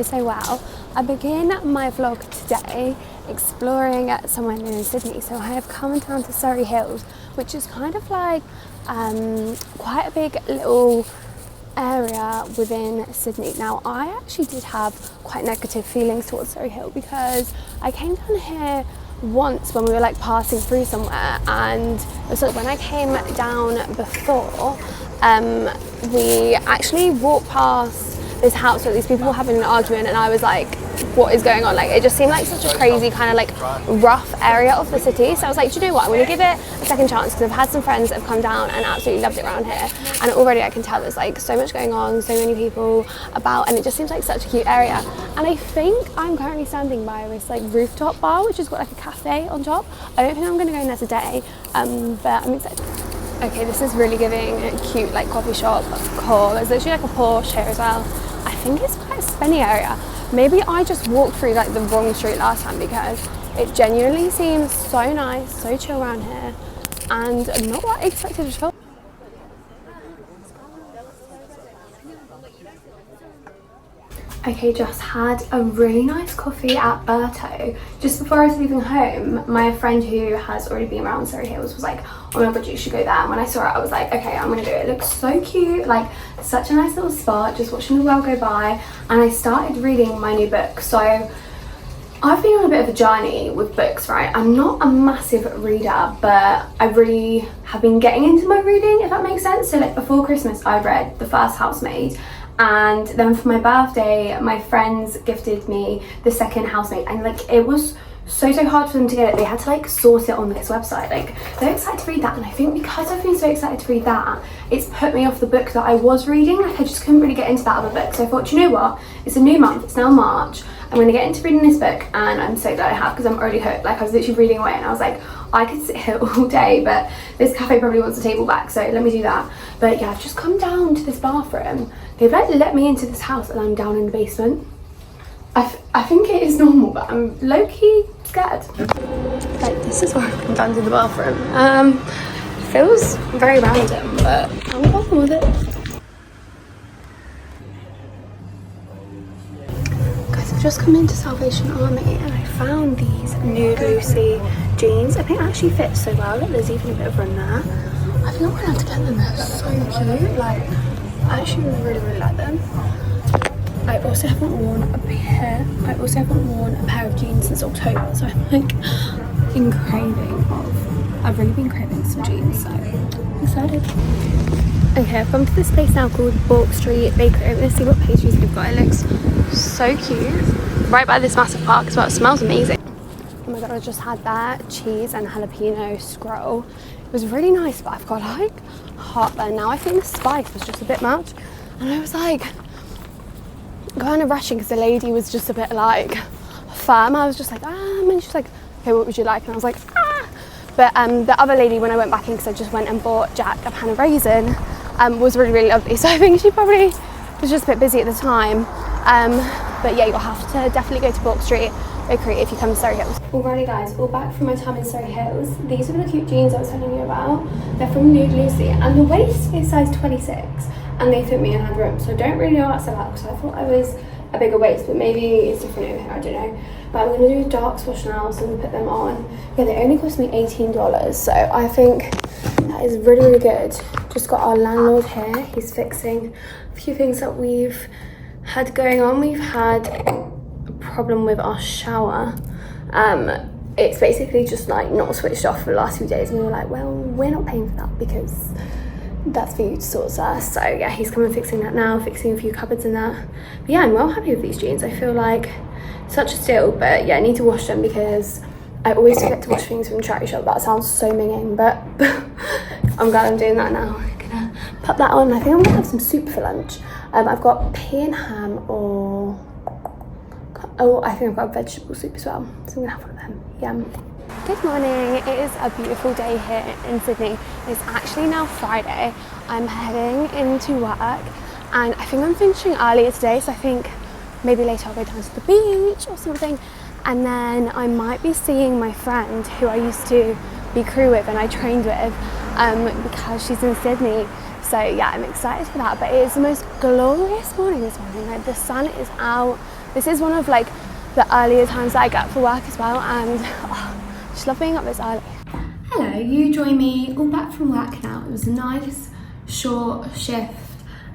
so well. I begin my vlog today exploring somewhere new in Sydney. So I have come down to Surry Hills, which is kind of like quite a big little area within Sydney. Now I actually did have quite negative feelings towards Surry Hill because I came down here once when we were like passing through somewhere, and it was like when I came down before, we actually walked past this house where these people were having an argument, and I was like, what is going on? Like, it just seemed like such a crazy kind of like rough area of the city. So I was like, do you know what, I'm going to give it a second chance, because I've had some friends that have come down and absolutely loved it around here, and already I can tell there's like so much going on, so many people about, and it just seems like such a cute area. And I think I'm currently standing by this like rooftop bar, which has got like a cafe on top. I don't think I'm going to go in there today, but I'm excited. Okay, this is really giving a cute like coffee shop core. There's literally like a Porsche here as well. I think it's quite a spenny area. Maybe I just walked through like the wrong street last time, because it genuinely seems so nice, so chill around here, and not what I expected at all. Okay, just had a really nice coffee at Berto. Just before I was leaving home, my friend who has already been around Surry Hills was like, oh my god, you should go there. And when I saw it, I was like, okay, I'm gonna do it. It looks so cute, like such a nice little spot, just watching the world go by. And I started reading my new book. So I've been on a bit of a journey with books, right? I'm not a massive reader, but I really have been getting into my reading, if that makes sense. So like before Christmas, I read The First Housemaid. And then for my birthday, my friends gifted me The Second Housemaid, and like it was so hard for them to get it. They had to like source it on this website. Like, they're excited to read that, and I think because I've been so excited to read that, it's put me off the book that I was reading. Like, I just couldn't really get into that other book. So I thought, you know what, it's a new month, it's now March, I'm going to get into reading this book, and I'm so glad I have, because I'm already hooked. Like, I was literally reading away and I was like, I could sit here all day, but this cafe probably wants a table back, so let me do that. But yeah, I've just come down to this bathroom. They've like let me into this house and I'm down in the basement. I think it is normal, but I'm low-key scared. Like, this is where I've come down to the bathroom. Feels very random, but I'm welcome with it. Guys, I've just come into Salvation Army and I found these Nude Lucy jeans. I think it actually fits so well. Look, there's even a bit of run there. I've not been able to get them. They're so cute. Like, I actually really like them. I also haven't worn a pair of jeans since October, so I'm like in craving of. I've really been craving some jeans, so I'm excited. Okay, I've come to this place now called Bourke Street Bakery. I'm gonna see what pastries they've got. It looks so cute. Right by this massive park as well. It smells amazing. Oh my god, I just had that cheese and jalapeno scroll. It was really nice, but I've got like heartburn now. I think the spice was just a bit much, and I was like kind of rushing because the lady was just a bit like firm. I was just like, and she's like, okay, what would you like? And I was like, But the other lady, when I went back in, because I just went and bought Jack a pan of raisin, was really lovely. So I think she probably was just a bit busy at the time. But yeah, you'll have to definitely go to Bourke Street Bakery if you come to Surry Hills. Alrighty guys, all back from my time in Surry Hills. These are the cute jeans I was telling you about. They're from Nude Lucy, and the waist is size 26, and they fit me and had room. So I don't really know what's about, because I thought I was a bigger waist, but maybe it's different over here, I don't know. But I'm going to do a dark swatch now, so I'm going to put them on. Yeah, they only cost me $18, so I think that is really good. Just got our landlord here. He's fixing a few things that we've had going on. We've had a problem with our shower. It's basically just like not switched off for the last few days, and we were like, well, we're not paying for that, because that's for you to sort, sir. So yeah, he's coming fixing that now, fixing a few cupboards and that. But yeah, I'm well happy with these jeans. I feel like such a steal, but yeah, I need to wash them because I always forget to wash things from the charity shop. That sounds so minging, but I'm glad I'm doing that now. I'm gonna put that on. I think I'm gonna have some soup for lunch. I've got pea and ham, or I think I've got a vegetable soup as well, so I'm gonna have one of them. Yum. Good morning. It is a beautiful day here in Sydney. It's actually now Friday. I'm heading into work, and I think I'm finishing earlier today, so I think maybe later I'll go down to the beach or something, and then I might be seeing my friend who I used to be crew with and I trained with, because she's in Sydney. So yeah, I'm excited for that. But it is the most glorious morning this morning. Like, the sun is out, this is one of like the earlier times that I get up for work as well, and just love being up this early. Hello, you join me all back from work now. It was a nice short shift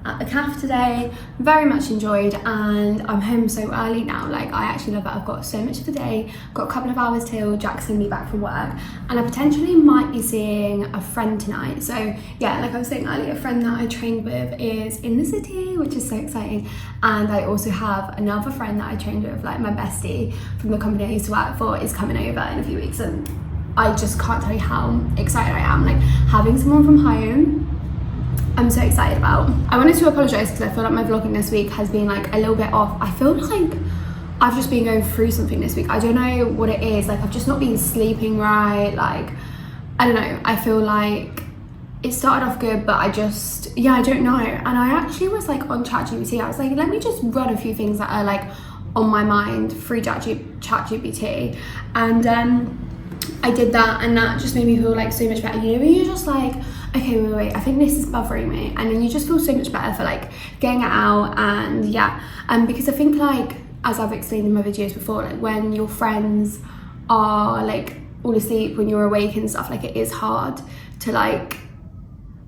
at the cafe today, very much enjoyed, and I'm home so early now. Like, I actually love it. I've got so much of the day, got a couple of hours till Jack's gonna be back from work, and I potentially might be seeing a friend tonight. So yeah, like I was saying earlier, a friend that I trained with is in the city, which is so exciting. And I also have another friend that I trained with, like my bestie from the company I used to work for, is coming over in a few weeks, and I just can't tell you how excited I am. Like, having someone from home, I'm so excited about. I wanted to apologise because I feel like my vlogging this week has been like a little bit off. I feel like I've just been going through something this week. I don't know what it is. Like, I've just not been sleeping right. Like, I don't know. I feel like it started off good, but I don't know. And I actually was like on ChatGPT. I was like, let me just run a few things that are like on my mind through ChatGPT. And I did that, and that just made me feel like so much better. You know, when you're just like, okay, wait, I think this is bothering me, and then you just feel so much better for like getting it out. And yeah, because I think, like, as I've explained in my videos before, like when your friends are like all asleep when you're awake and stuff, like it is hard to like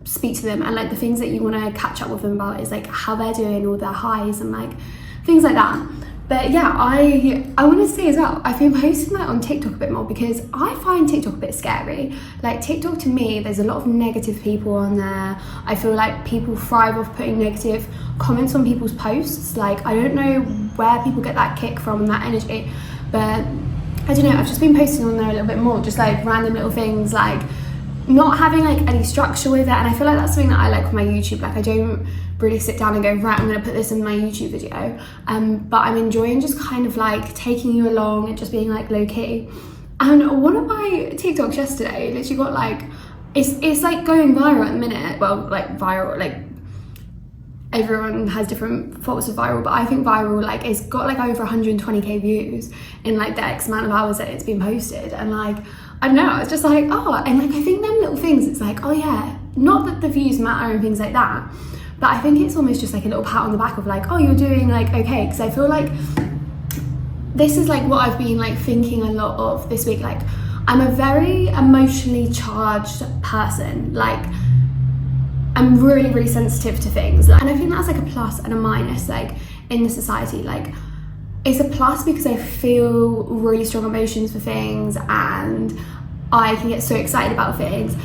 speak to them, and like the things that you want to catch up with them about is like how they're doing, all their highs and like things like that. But yeah, I want to say as well, I've been posting like on TikTok a bit more because I find TikTok a bit scary. Like, TikTok, to me, there's a lot of negative people on there. I feel like people thrive off putting negative comments on people's posts. Like, I don't know where people get that kick from and that energy, but I don't know, I've just been posting on there a little bit more, just like random little things, like not having like any structure with it. And I feel like that's something that I like with my YouTube. Like, I don't really sit down and go, right, I'm gonna put this in my YouTube video, but I'm enjoying just kind of like taking you along and just being like low-key. And one of my TikToks yesterday literally got like, it's like going viral at the minute. Well, like viral, like everyone has different thoughts of viral, but I think viral, like, it's got like over 120k views in like the X amount of hours that it's been posted. And like, I don't know, it's just like, oh, and like I think them little things, it's like, oh yeah, not that the views matter and things like that, but I think it's almost just like a little pat on the back of like, oh, you're doing like okay. Because I feel like this is like what I've been like thinking a lot of this week. Like, I'm a very emotionally charged person. Like, I'm really, really sensitive to things, and I think that's like a plus and a minus, like in the society. Like, it's a plus because I feel really strong emotions for things and I can get so excited about things.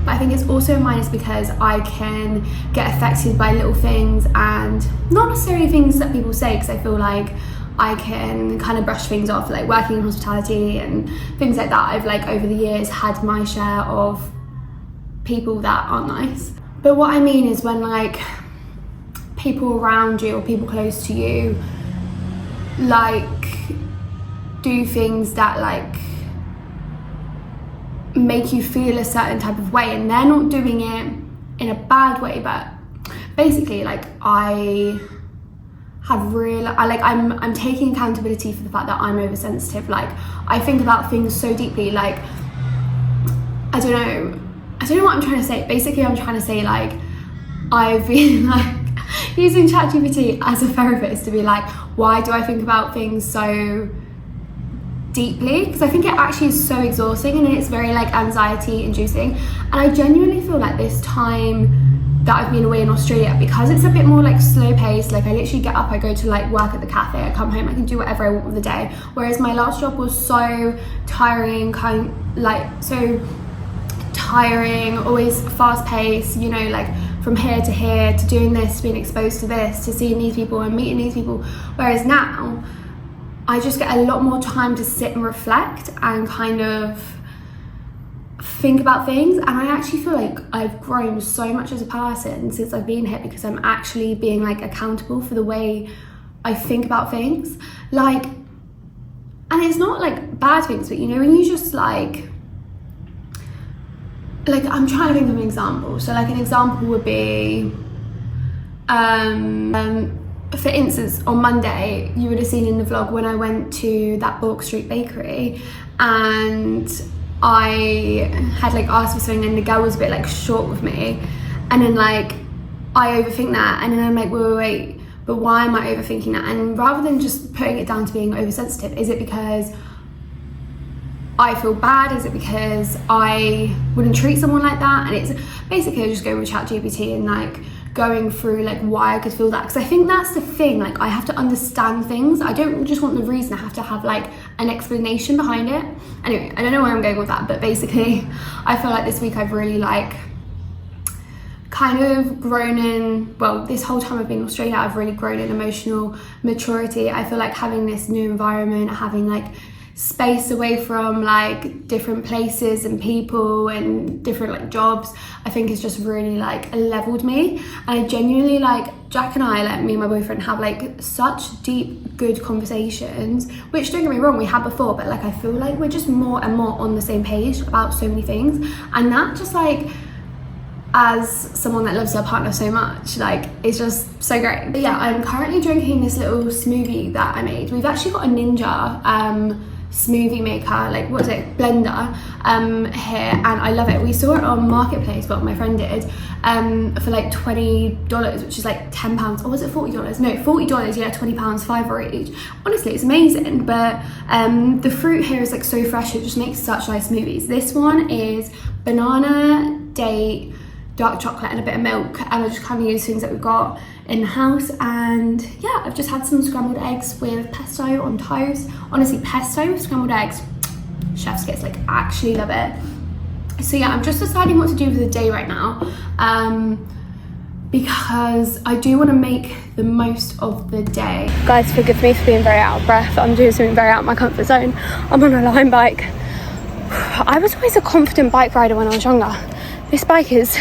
But I think it's also a minus because I can get affected by little things, and not necessarily things that people say, because I feel like I can kind of brush things off. Like, working in hospitality and things like that, I've like over the years had my share of people that aren't nice. But what I mean is when like people around you or people close to you like do things that like make you feel a certain type of way, and they're not doing it in a bad way, but basically like I'm taking accountability for the fact that I'm oversensitive. Like, I think about things so deeply. Like, I don't know what I'm trying to say. Basically, I'm trying to say like I've been like using ChatGPT as a therapist to be like, why do I think about things so deeply? Because I think it actually is so exhausting, and it's very like anxiety inducing. And I genuinely feel like this time that I've been away in Australia, because it's a bit more like slow paced, like I literally get up, I go to like work at the cafe, I come home, I can do whatever I want with the day. Whereas my last job was so tiring, always fast paced, you know, like from here to here, to doing this, being exposed to this, to seeing these people and meeting these people. Whereas now I just get a lot more time to sit and reflect and kind of think about things. And I actually feel like I've grown so much as a person since I've been here, because I'm actually being like accountable for the way I think about things. Like, and it's not like bad things, but you know, when you just like I'm trying to think of an example. So like an example would be for instance, on Monday, you would have seen in the vlog when I went to that Bulk Street bakery, and I had like asked for something, and the girl was a bit like short with me, and then like I overthink that, and then I'm like, wait, but why am I overthinking that? And rather than just putting it down to being oversensitive, is it because I feel bad? Is it because I wouldn't treat someone like that? And it's basically just going with ChatGPT and like going through like why I could feel that, because I think that's the thing, like I have to understand things. I don't just want the reason, I have to have like an explanation behind it. Anyway, I don't know where I'm going with that, but basically I feel like this week I've really like kind of grown in, well, this whole time I've been in Australia, I've really grown in emotional maturity. I feel like having this new environment, having like space away from like different places and people and different like jobs, I think it's just really like leveled me. And I genuinely like, Jack and I, like me and my boyfriend, have like such deep good conversations, which don't get me wrong, we had before, but like I feel like we're just more and more on the same page about so many things. And that just like, as someone that loves their partner so much, like it's just so great. But yeah, I'm currently drinking this little smoothie that I made. We've actually got a Ninja smoothie maker, like what is it, blender here, and I love it. We saw it on Marketplace, but my friend did, for like $20, which is like £10, or was it $40? No, $40, yeah, £20, £5 each. Honestly, it's amazing. But the fruit here is like so fresh, it just makes such nice smoothies. This one is banana, date, dark chocolate and a bit of milk, and I just kind of use things that we've got in the house. And yeah, I've just had some scrambled eggs with pesto on toast. Honestly, pesto with scrambled eggs, chef's kiss, like actually love it. So yeah, I'm just deciding what to do with the day right now, because I do want to make the most of the day. Guys, forgive me for being very out of breath. I'm doing something very out of my comfort zone. I'm on a line bike. I was always a confident bike rider when I was younger. This bike is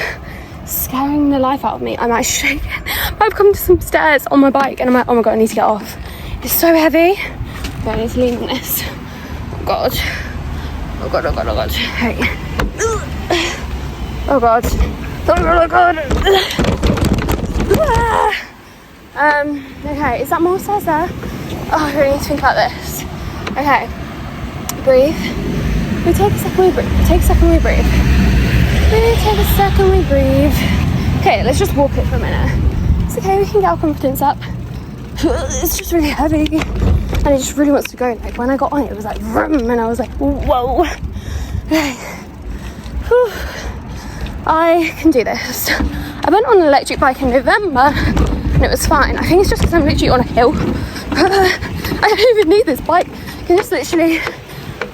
scaring the life out of me. I'm like shaking. I've come to some stairs on my bike and I'm like, oh my god, I need to get off. It's so heavy. Okay, I need to lean on this. Oh god. Oh god, oh god, oh god. Hey. Oh god. Oh god, oh god. Okay, is that more stairs there? Oh, I really need to think about this. Okay. Breathe. We take a second, we breathe. Take a second, we breathe. Take a second, we breathe. Okay, let's just walk it for a minute. It's okay, we can get our confidence up. It's just really heavy and it just really wants to go. Like when I got on it, it was like vroom, and I was like, whoa. Okay. Whew. I can do this. I went on an electric bike in November and it was fine. I think it's just because I'm literally on a hill. I don't even need this bike. I can just literally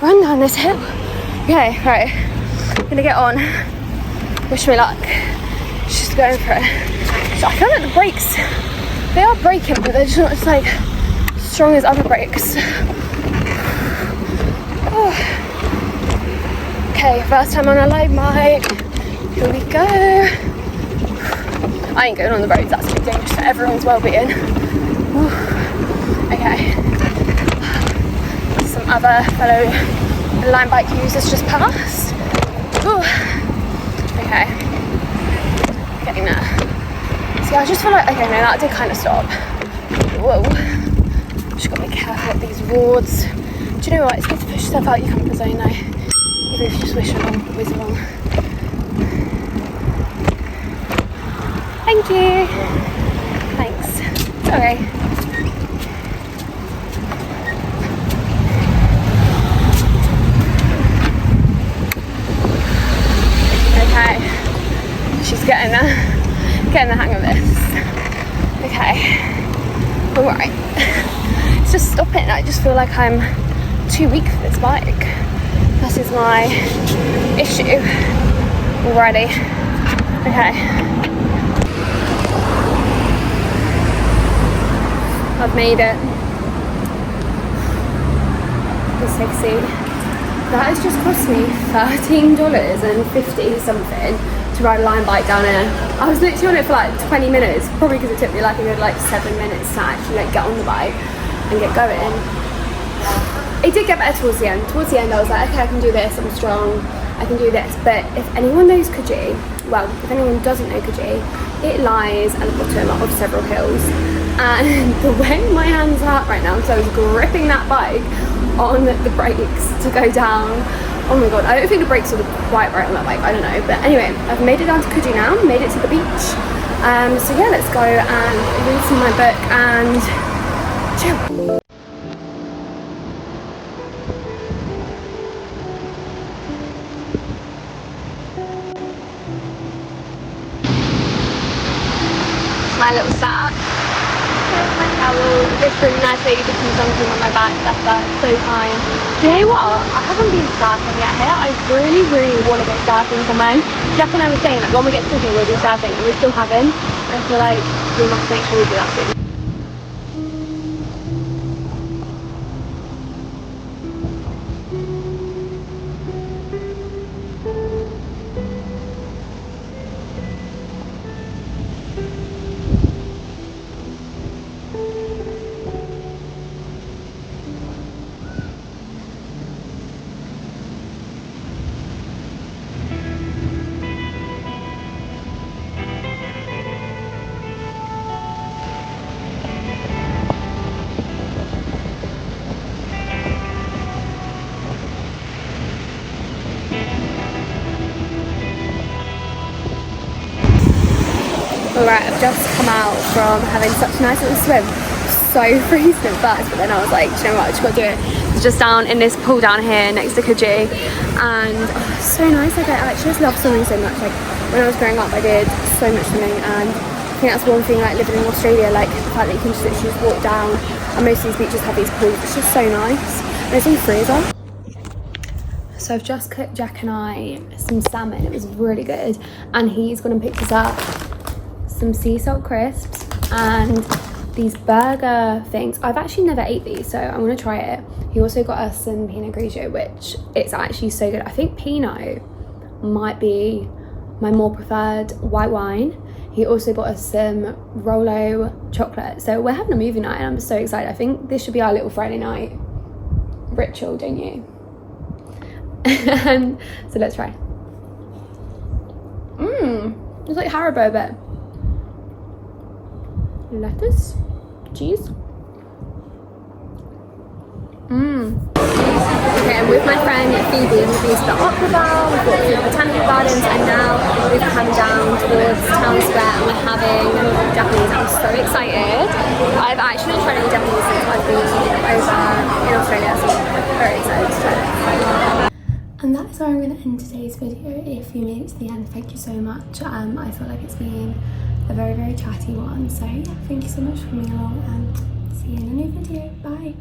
run down this hill. Okay, right. I'm gonna get on. Wish me luck. Just going for it. So I feel like the brakes, they are braking, but they're just not as like strong as other brakes. Oh. Okay, first time on a light bike. Here we go. I ain't going on the roads, that's too dangerous for everyone's well-being. Okay. Some other fellow line bike users just passed. Ooh. Okay, getting there. See, I just feel like, okay, no, that did kind of stop. Whoa. Just gotta be careful at these roads. Do you know what? It's good to push yourself out your comfort zone though. Even if you just whiz along. Thank you. Thanks. Sorry. She's getting the hang of this. Okay. Alright. It's just stopping. I just feel like I'm too weak for this bike. That is my issue already. Okay. I've made it. The 60. That has just cost me $13.50 something to ride a line bike down here. I was literally on it for like 20 minutes, probably because it took me like a good like 7 minutes to actually like get on the bike and get going. It did get better towards the end. Towards the end I was like, okay, I can do this, I'm strong, I can do this. But if anyone knows Coogee, well, if anyone doesn't know Coogee, it lies at the bottom of several hills. And the way my hands are right now, because I was gripping that bike on the brakes to go down. Oh my god, I don't think the brakes are quite right on that bike, I don't know. But anyway, I've made it down to Coogee now, made it to the beach. So yeah, let's go and read some of my book and chill. My little setup. My towel. This really nice lady did some something on my back. That's so kind. You know what? I haven't been surfing yet here. I really want to go surfing somewhere. Jeff and I were saying that when we get to Sydney we'll do surfing, and we still haven't. I feel like we must make sure we do that soon. Alright, I've just come out from having such a nice little swim. So freezing at first, but then I was like, do you know what, I just got to do it. It's just down in this pool down here next to Coogee, and so nice. Like, I actually just love swimming so much. Like, when I was growing up I did so much swimming, and I think that's one thing, like living in Australia, like the fact that you can just literally just walk down, and most of these beaches have these pools. It's just so nice, and it's all free as well. So I've just cooked Jack and I some salmon. It was really good, and he's gonna pick us up some sea salt crisps and these burger things. I've actually never ate these, so I'm gonna try it. He also got us some Pinot Grigio, which it's actually so good. I think Pinot might be my more preferred white wine. He also got us some Rolo chocolate. So we're having a movie night and I'm so excited. I think this should be our little Friday night ritual, don't you? And so let's try. It's like Haribo, but lettuce, cheese. Okay, I'm with my friend Phoebe, and we've been to the Opera Bar, we've walked through the Botanical Gardens, and now we've come down towards Town Square and we're having Japanese. I'm so excited. I've actually tried any Japanese since I've been over in Australia, so I'm very excited to try it. And that is where I'm going to end today's video. If you made it to the end, thank you so much. I feel like it's been a very chatty one, so yeah, thank you so much for coming along, and see you in a new video. Bye.